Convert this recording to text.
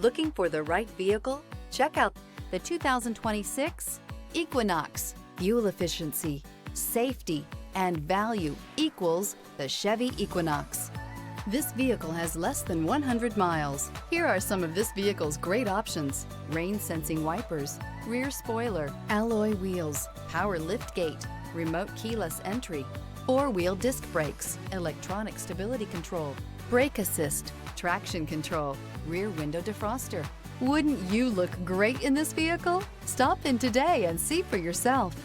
Looking for the right vehicle? Check out the 2026 Equinox. Fuel efficiency, safety, and value equals the Chevy Equinox. This vehicle has less than 100 miles. Here are some of this vehicle's great options: rain-sensing wipers, rear spoiler, alloy wheels, power liftgate, remote keyless entry, four-wheel disc brakes, electronic stability control, brake assist, traction control, rear window defroster. Wouldn't you look great in this vehicle? Stop in today and see for yourself.